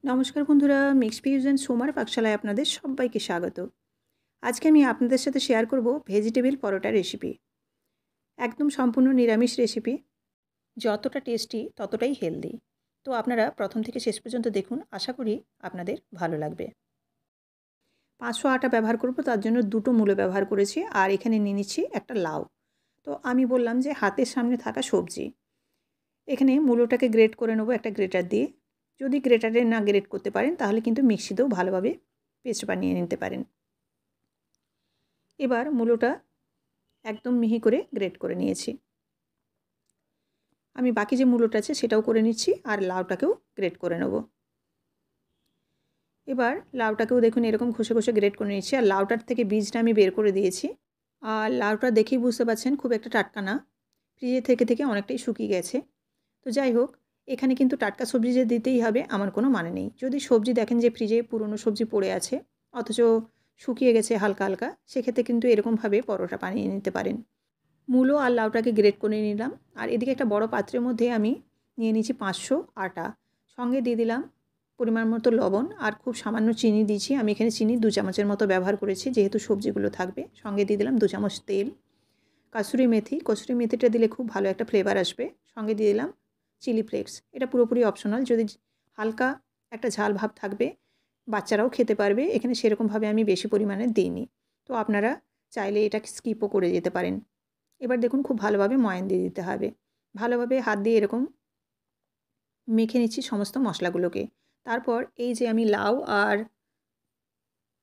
নমস্কার বন্ধুরা, mix fusion সোমার পাকশালায় আপনাদের সবাইকে স্বাগত। আজকে আমি আপনাদের সাথে শেয়ার করব ভেজিটেবল পরোটা রেসিপি। একদম সম্পূর্ণ নিরামিষ রেসিপি, যতটা টেস্টি ততটাই হেলদি। তো আপনারা প্রথম থেকে শেষ পর্যন্ত দেখুন, আশা করি আপনাদের ভালো লাগবে। 500 আটা ব্যবহার করব, তার জন্য 2টো মূলো ব্যবহার করেছি, আর এখানে নিয়ে নিচ্ছি একটা লাউ। তো আমি বললাম যে হাতের সামনে থাকা সবজি। এখানে মূলোটাকে গ্রেট করে নেবো একটা গ্রেটার দিয়ে। যদি গ্রেটারে না গ্রেট করতে পারেন তাহলে কিন্তু মিক্সিতেও ভালোভাবে পেস্ট বানিয়ে নিতে পারেন। এবার মূলোটা একদম মিহি করে গ্রেট করে নিয়েছি। আমি বাকি যে মূলোটা আছে সেটাও করে নিচ্ছি, আর লাউটাকেও গ্রেট করে নেব। এবার লাউটাকেও দেখুন এরকম ঘষে ঘষে গ্রেট করে নিচ্ছি, আর লাউটার থেকে বীজটা আমি বের করে দিয়েছি। আর লাউটা দেখেই বুঝতে পারছেন খুব একটা টাটকা না, ফ্রিজে থেকে থেকে অনেকটাই শুকিয়ে গেছে। তো যাই হোক, এখানে কিন্তু টাটকা সবজি যে দিতেই হবে আমার কোনো মানে নেই। যদি সবজি দেখেন যে ফ্রিজে পুরনো সবজি পড়ে আছে অথচ শুকিয়ে গেছে হালকা হালকা, সেক্ষেত্রে কিন্তু এরকমভাবে পরোটা বানিয়ে নিতে পারেন। মূলো আর লাউটাকে গ্রেট করে নিলাম, আর এদিকে একটা বড় পাত্রের মধ্যে আমি নিয়ে নিয়েছি 500 আটা। সঙ্গে দিয়ে দিলাম পরিমাণ মতো লবণ, আর খুব সামান্য চিনি দিয়েছি। আমি এখানে চিনি 2 চামচের মতো ব্যবহার করেছি, যেহেতু সবজিগুলো থাকবে। সঙ্গে দিয়ে দিলাম 2 চামচ তেল। কসুরি মেথিটা দিলে খুব ভালো একটা ফ্লেভার আসবে। সঙ্গে দিয়ে দিলাম চিলি ফ্লেক্স। এটা পুরোপুরি অপশনাল, যদি হালকা একটা ঝাল ভাব থাকবে, বাচ্চারাও খেতে পারবে। এখানে সেরকমভাবে আমি বেশি পরিমাণে দিইনি, তো আপনারা চাইলে এটা স্কিপও করে যেতে পারেন। এবার দেখুন খুব ভালোভাবে ময়ান দিয়ে দিতে হবে। ভালোভাবে হাত দিয়ে এরকম মেখে নিচ্ছি সমস্ত মশলাগুলোকে। তারপর এই যে আমি লাউ আর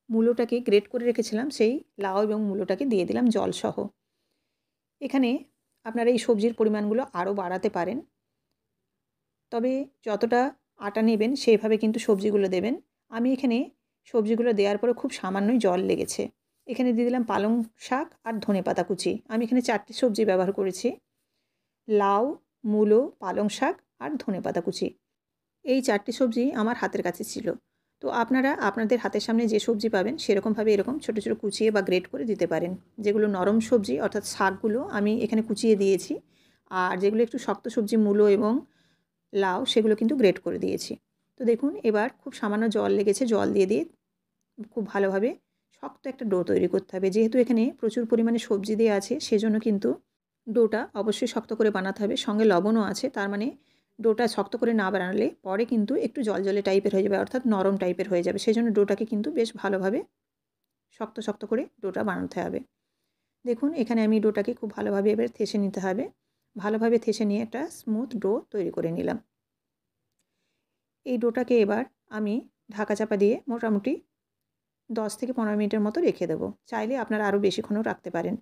মূলোটাকে গ্রেট করে রেখেছিলাম, সেই লাউ এবং মূলোটাকে দিয়ে দিলাম জলসহ। এখানে আপনারা এই সবজির পরিমাণগুলো আরও বাড়াতে পারেন, তবে যতটা আটা নেবেন সেইভাবে কিন্তু সবজিগুলো দেবেন। আমি এখানে সবজিগুলো দেওয়ার পরে খুব সামান্যই জল লেগেছে। এখানে দিয়ে দিলাম পালং শাক আর ধনেপাতা কুচি। আমি এখানে 4টে সবজি ব্যবহার করেছি: লাউ, মূলো, পালং শাক আর ধনেপাতা কুচি। এই 4টে সবজি আমার হাতের কাছে ছিল। তো আপনারা আপনাদের হাতের সামনে যে সবজি পাবেন সেরকমভাবে এরকম ছোটো ছোটো কুচিয়ে বা গ্রেট করে দিতে পারেন। যেগুলো নরম সবজি অর্থাৎ শাকগুলো আমি এখানে কুচিয়ে দিয়েছি, আর যেগুলো একটু শক্ত সবজি মূলো এবং লাউ সেগুলো কিন্তু গ্রেট করে দিয়েছি। তো দেখুন এবার খুব সামান্য জল লেগেছে, জল দিয়ে দিয়ে খুব ভালোভাবে শক্ত একটা ডো তৈরি করতে হবে। যেহেতু এখানে প্রচুর পরিমাণে সবজি দেওয়া আছে, সেজন্য কিন্তু ডোটা অবশ্যই শক্ত করে বানাতে হবে। সঙ্গে লবণও আছে, তার মানে ডোটা শক্ত করে না বানালে পরে কিন্তু একটু জলজলে টাইপের হয়ে যাবে, অর্থাৎ নরম টাইপের হয়ে যাবে। সেজন্য ডোটাকে কিন্তু বেশ ভালোভাবে শক্ত শক্ত করে ডোটা বানাতে হবে। দেখুন এখানে আমি ডোটাকে খুব ভালোভাবে এবার থেসে নিতে হবে। ভালোভাবে থেসে নিয়ে একটা স্মুথ ডো তৈরি করে নিলাম। এই ডোটাকে এবার আমি ঢাকা চাপা দিয়ে মোটামুটি 10 থেকে 15 মিনিটের মতো রেখে দেবো। চাইলে আপনারা আরও বেশিক্ষণও রাখতে পারেন।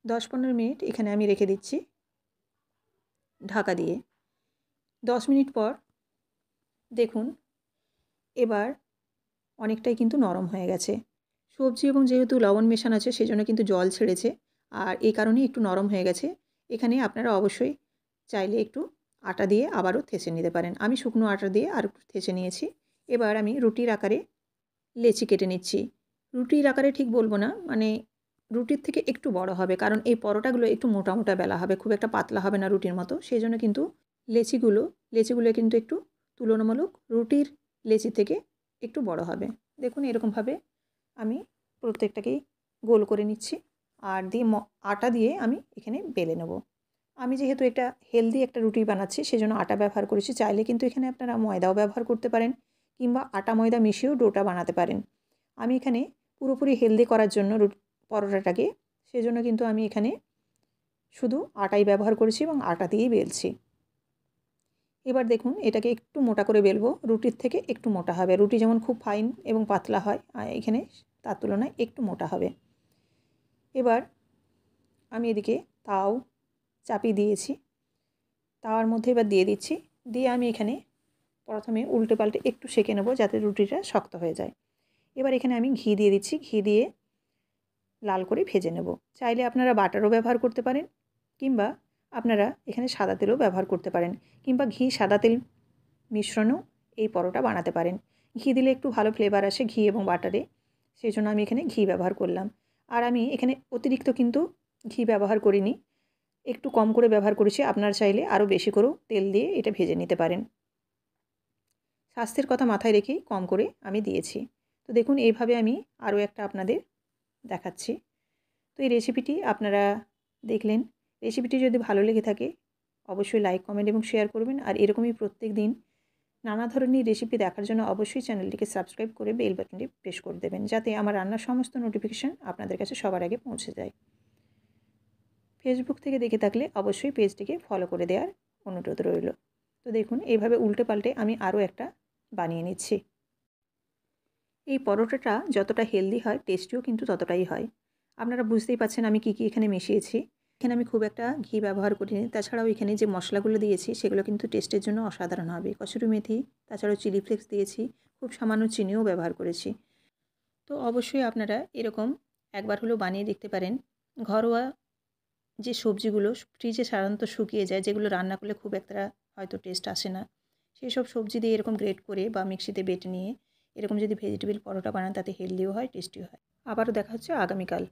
10-15 মিনিট এখানে আমি রেখে দিচ্ছি ঢাকা দিয়ে। 10 মিনিট পর দেখুন এবার অনেকটাই কিন্তু নরম হয়ে গেছে। সবজি এবং যেহেতু লবণ মেশানো আছে সেজন্য কিন্তু জল ছেড়েছে, আর এই কারণেই একটু নরম হয়ে গেছে। এখানে আপনারা অবশ্যই চাইলে একটু আটা দিয়ে আবারও থেসে নিতে পারেন। আমি শুকনো আটা দিয়ে আর একটু থেসে নিয়েছি। এবার আমি রুটির আকারে লেচি কেটে নিচ্ছি। রুটির আকারে ঠিক বলবো না, মানে রুটির থেকে একটু বড় হবে, কারণ এই পরোটাগুলো একটু মোটা মোটা বেলা হবে, খুব একটা পাতলা হবে না রুটির মতো। সেজন্য কিন্তু লেচিগুলো লেচিগুলো কিন্তু একটু তুলনামূলক রুটির লেচি থেকে একটু বড় হবে। দেখুন এরকমভাবে আমি প্রত্যেকটাকেই গোল করে নিচ্ছি, আর দিয়ে আটা দিয়ে আমি এখানে বেলে নেব। আমি যেহেতু একটা হেলদি একটা রুটি বানাচ্ছি সেজন্য আটা ব্যবহার করেছি। চাইলে কিন্তু এখানে আপনারা ময়দাও ব্যবহার করতে পারেন, কিংবা আটা ময়দা মিশিয়েও ডোটা বানাতে পারেন। আমি এখানে পুরোপুরি হেলদি করার জন্য পরোটাটাকে, সেজন্য কিন্তু আমি এখানে শুধু আটাই ব্যবহার করেছি এবং আটা দিয়েই বেলছি। এবার দেখুন এটাকে একটু মোটা করে বেলবো, রুটির থেকে একটু মোটা হবে। রুটি যেমন খুব ফাইন এবং পাতলা হয়, এখানে তার তুলনায় একটু মোটা হবে। এবার আমি এদিকে তাও চাপিয়ে দিয়েছি। তাওয়ার মধ্যে এবার দিয়ে দিচ্ছি। দিয়ে আমি এখানে প্রথমে উল্টে পাল্টে একটু সেঁকে নেবো যাতে রুটিটা শক্ত হয়ে যায়। এবার এখানে আমি ঘি দিয়ে দিচ্ছি। ঘি দিয়ে লাল করে ভেজে নেব। চাইলে আপনারা বাটারও ব্যবহার করতে পারেন, কিংবা আপনারা এখানে সাদা তেলও ব্যবহার করতে পারেন, কিংবা ঘি সাদা তেল মিশ্রণেও এই পরোটা বানাতে পারেন। ঘি দিলে একটু ভালো ফ্লেভার আসে ঘি এবং বাটারে, সেই জন্য আমি এখানে ঘি ব্যবহার করলাম। আর আমি এখানে অতিরিক্ত কিন্তু ঘি ব্যবহার করিনি, একটু কম করে ব্যবহার করেছি। আপনারা চাইলে আরও বেশি করেও তেল দিয়ে এটা ভেজে নিতে পারেন। স্বাস্থ্যের কথা মাথায় রেখেই কম করে আমি দিয়েছি। তো দেখুন এইভাবে আমি আরও একটা আপনাদের দেখাচ্ছি। তো এই রেসিপিটি আপনারা দেখলেন। রেসিপিটি যদি ভালো লেগে থাকে অবশ্যই লাইক, কমেন্ট এবং শেয়ার করবেন। আর এরকমই প্রত্যেক দিন নানা ধরনের রেসিপি দেখার জন্য অবশ্যই চ্যানেলটিকে সাবস্ক্রাইব করে বেল বাটনটি প্রেস করে দেবেন, যাতে আমার রান্নার সমস্ত নোটিফিকেশান আপনাদের কাছে সবার আগে পৌঁছে যায়। ফেসবুক থেকে দেখে থাকলে অবশ্যই পেজটিকে ফলো করে দেওয়ার অনুরোধ রইল। তো দেখুন এইভাবে উল্টে পাল্টে আমি আরও একটা বানিয়ে নিচ্ছি। এই পরোটাটা যতটা হেলদি হয় টেস্টিও কিন্তু ততটাই হয়। আপনারা বুঝতেই পারছেন আমি কী কী এখানে মিশিয়েছি। এখানে আমি খুব একটা ঘি ব্যবহার করিনি। তাছাড়াও এখানে যে মশলাগুলো দিয়েছি সেগুলো কিন্তু টেস্টের জন্য অসাধারণ হবে। কসুরি মেথি, তাছাড়াও চিলি ফ্লেক্স দিয়েছি, খুব সামান্য চিনিও ব্যবহার করেছি। তো অবশ্যই আপনারা এরকম একবার হলেও বানিয়ে দেখতে পারেন। ঘরোয়া যে সবজিগুলো ফ্রিজে সাধারণত শুকিয়ে যায়, যেগুলো রান্না করলে খুব একটা হয়তো টেস্ট আসে না, সেই সব সবজি দিয়ে এরকম গ্রেট করে বা মিক্সিতে বেটে নিয়ে এরকম যদি ভেজিটেবল পরোটা বানান তাতে হেলদিও হয়, টেস্টিও হয়। আবারও দেখা হচ্ছে আগামীকাল।